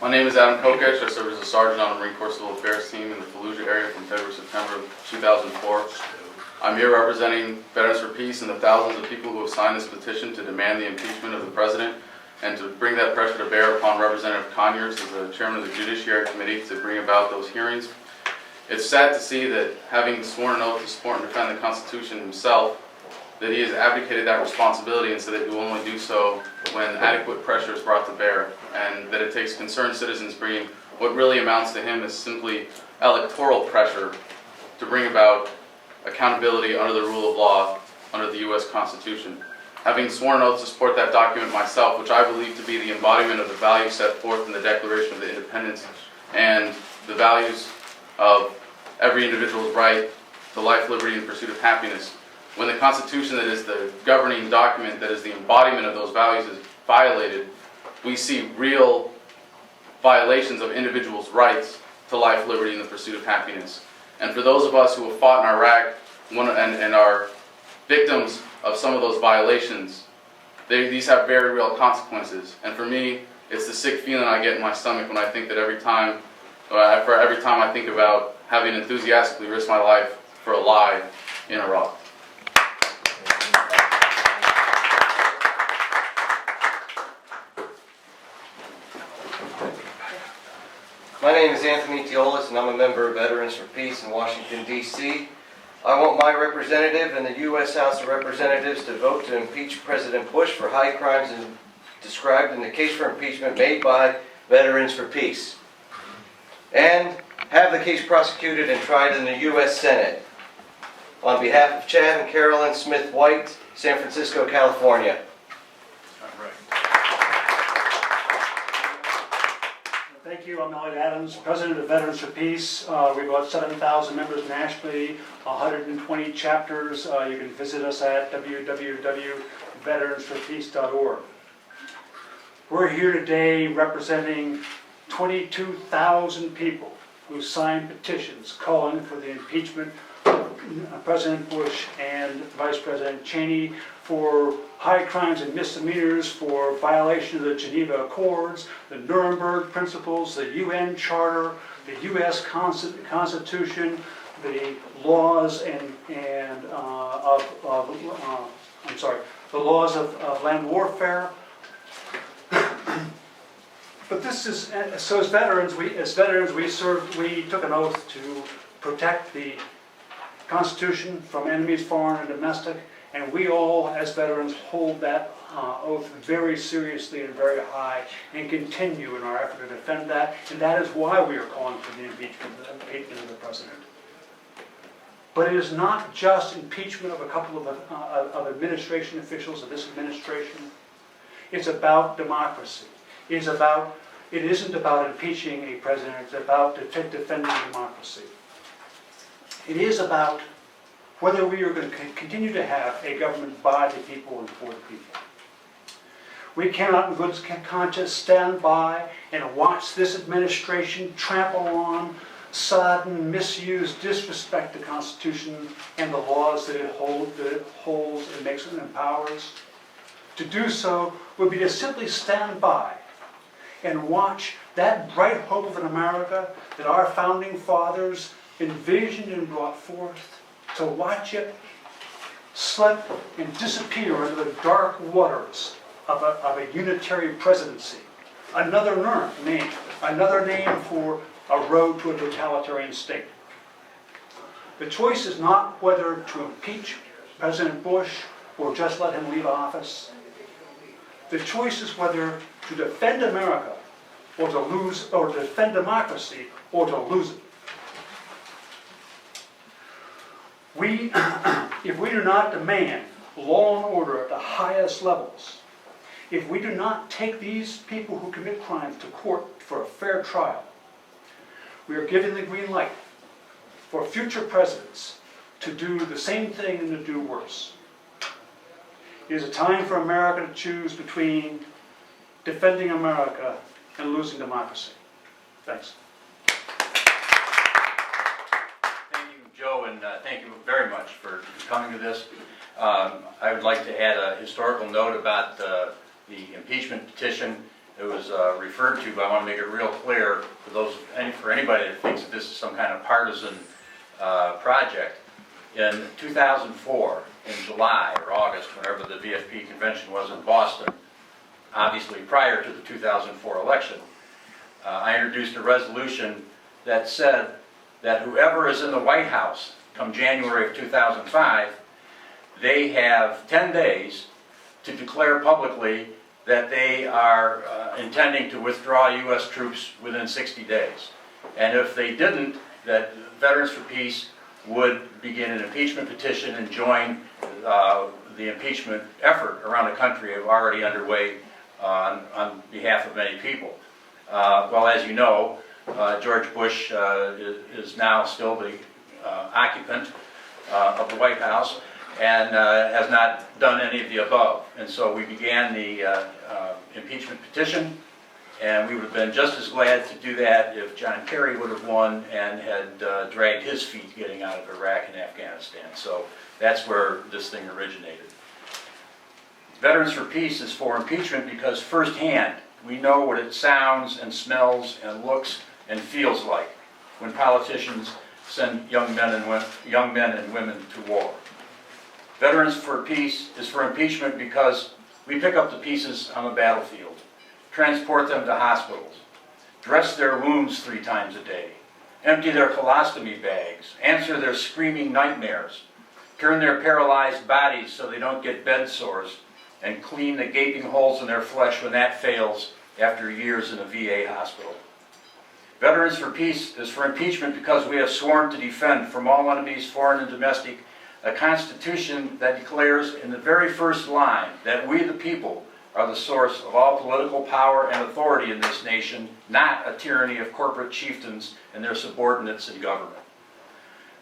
My name is Adam Kokesh. I serve as a sergeant on the Marine Corps Civil Affairs team in the Fallujah area from February to September of 2004. I'm here representing Veterans for Peace and the thousands of people who have signed this petition to demand the impeachment of the President and to bring that pressure to bear upon Representative Conyers as the chairman of the Judiciary Committee to bring about those hearings. It's sad to see that, having sworn an oath to support and defend the Constitution himself, that he has abdicated that responsibility and said that he will only do so when adequate pressure is brought to bear, and that it takes concerned citizens bringing what really amounts to him as simply electoral pressure to bring about accountability under the rule of law under the U.S. Constitution. Having sworn an oath to support that document myself, which I believe to be the embodiment of the values set forth in the Declaration of the Independence and the values of every individual's right to life, liberty, and pursuit of happiness, when the Constitution, that is the governing document, that is the embodiment of those values, is violated, we see real violations of individuals' rights to life, liberty, and the pursuit of happiness. And for those of us who have fought in Iraq and are victims of some of those violations, these have very real consequences. And for me, it's the sick feeling I get in my stomach when I think that every time I think about having enthusiastically risked my life for a lie in Iraq. My name is Anthony Teolis, and I'm a member of Veterans for Peace in Washington, D.C. I want my representative in the U.S. House of Representatives to vote to impeach President Bush for high crimes described in the case for impeachment made by Veterans for Peace, and have the case prosecuted and tried in the U.S. Senate. On behalf of Chad and Carolyn Smith White, San Francisco, California. Thank you. I'm Elliot Adams, President of Veterans for Peace. We've got 7,000 members nationally, 120 chapters. You can visit us at www.veteransforpeace.org. We're here today representing 22,000 people who signed petitions calling for the impeachment of President Bush and Vice President Cheney for high crimes and misdemeanors, for violation of the Geneva Accords, the Nuremberg Principles, the UN Charter, the U.S. Constitution, the laws the laws of land warfare. But this is so. As veterans, we took an oath to protect the Constitution from enemies, foreign and domestic. And we all, as veterans, hold that oath very seriously and very high and continue in our effort to defend that. And that is why we are calling for the impeachment of the President. But it is not just impeachment of a couple of administration officials of this administration. It's about democracy. It isn't about impeaching a president. It's about defending democracy. It is about whether we are going to continue to have a government by the people and for the people. We cannot in good conscience stand by and watch this administration trample on, sodden, misuse, disrespect the Constitution and the laws that it holds and makes and empowers. To do so would be to simply stand by and watch that bright hope of an America that our founding fathers envisioned and brought forth, to watch it slip and disappear into the dark waters of a unitary presidency. Another name for a road to a totalitarian state. The choice is not whether to impeach President Bush or just let him leave office. The choice is whether to defend America or to defend democracy or to lose it. If we do not demand law and order at the highest levels, if we do not take these people who commit crimes to court for a fair trial, we are giving the green light for future presidents to do the same thing and to do worse. It is a time for America to choose between defending America and losing democracy. Thanks. Joe, and thank you very much for coming to this. I would like to add a historical note about the impeachment petition. it was referred to, but I want to make it real clear for anybody that thinks that this is some kind of partisan project. In 2004, in July or August, whenever the VFP convention was in Boston, obviously prior to the 2004 election, I introduced a resolution that said that whoever is in the White House come January of 2005, they have 10 days to declare publicly that they are intending to withdraw U.S. troops within 60 days. And if they didn't, that Veterans for Peace would begin an impeachment petition and join the impeachment effort around the country already underway on behalf of many people. Well, as you know, George Bush is now still the occupant of the White House and has not done any of the above. And so we began the impeachment petition, and we would have been just as glad to do that if John Kerry would have won and had dragged his feet getting out of Iraq and Afghanistan. So that's where this thing originated. Veterans for Peace is for impeachment because firsthand we know what it sounds and smells and looks and feels like when politicians send young men and women to war. Veterans for Peace is for impeachment because we pick up the pieces on the battlefield, transport them to hospitals, dress their wounds 3 times a day, empty their colostomy bags, answer their screaming nightmares, turn their paralyzed bodies so they don't get bed sores, and clean the gaping holes in their flesh when that fails after years in a VA hospital. Veterans for Peace is for impeachment because we have sworn to defend from all enemies, foreign and domestic, a Constitution that declares in the very first line that we the people are the source of all political power and authority in this nation, not a tyranny of corporate chieftains and their subordinates in government.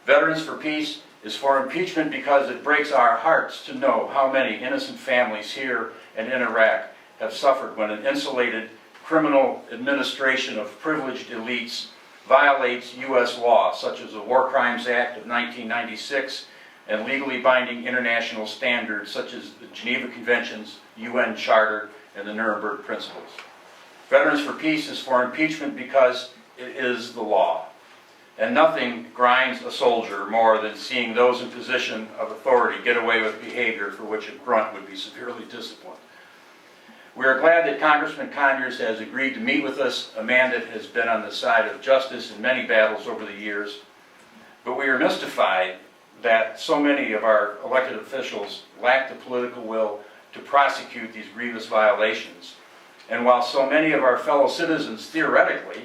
Veterans for Peace is for impeachment because it breaks our hearts to know how many innocent families here and in Iraq have suffered when an insulated criminal administration of privileged elites violates U.S. law, such as the War Crimes Act of 1996 and legally binding international standards such as the Geneva Conventions, UN Charter, and the Nuremberg Principles. Veterans for Peace is for impeachment because it is the law. And nothing grinds a soldier more than seeing those in position of authority get away with behavior for which a grunt would be severely disciplined. We are glad that Congressman Conyers has agreed to meet with us, a man that has been on the side of justice in many battles over the years. But we are mystified that so many of our elected officials lack the political will to prosecute these grievous violations. And while so many of our fellow citizens theoretically,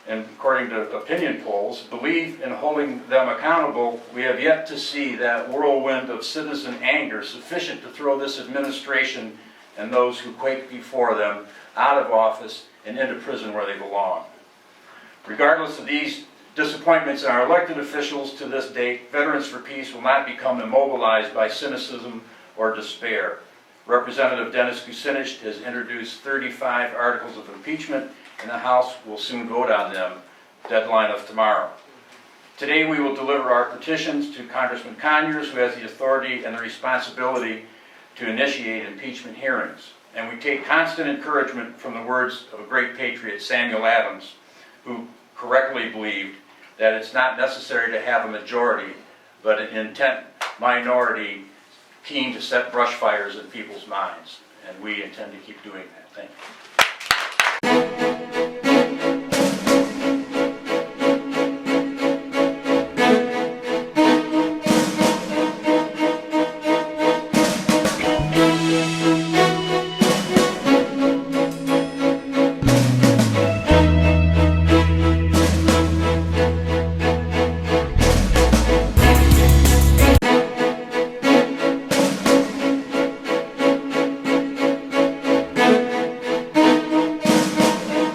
and according to opinion polls, believe in holding them accountable, we have yet to see that whirlwind of citizen anger sufficient to throw this administration and those who quake before them out of office and into prison where they belong. Regardless of these disappointments in our elected officials to this date, Veterans for Peace will not become immobilized by cynicism or despair. Representative Dennis Kucinich has introduced 35 articles of impeachment, and the House will soon vote on them, deadline of tomorrow. Today we will deliver our petitions to Congressman Conyers, who has the authority and the responsibility to initiate impeachment hearings. And we take constant encouragement from the words of a great patriot, Samuel Adams, who correctly believed that it's not necessary to have a majority, but an intent minority keen to set brush fires in people's minds. And we intend to keep doing that. Thank you.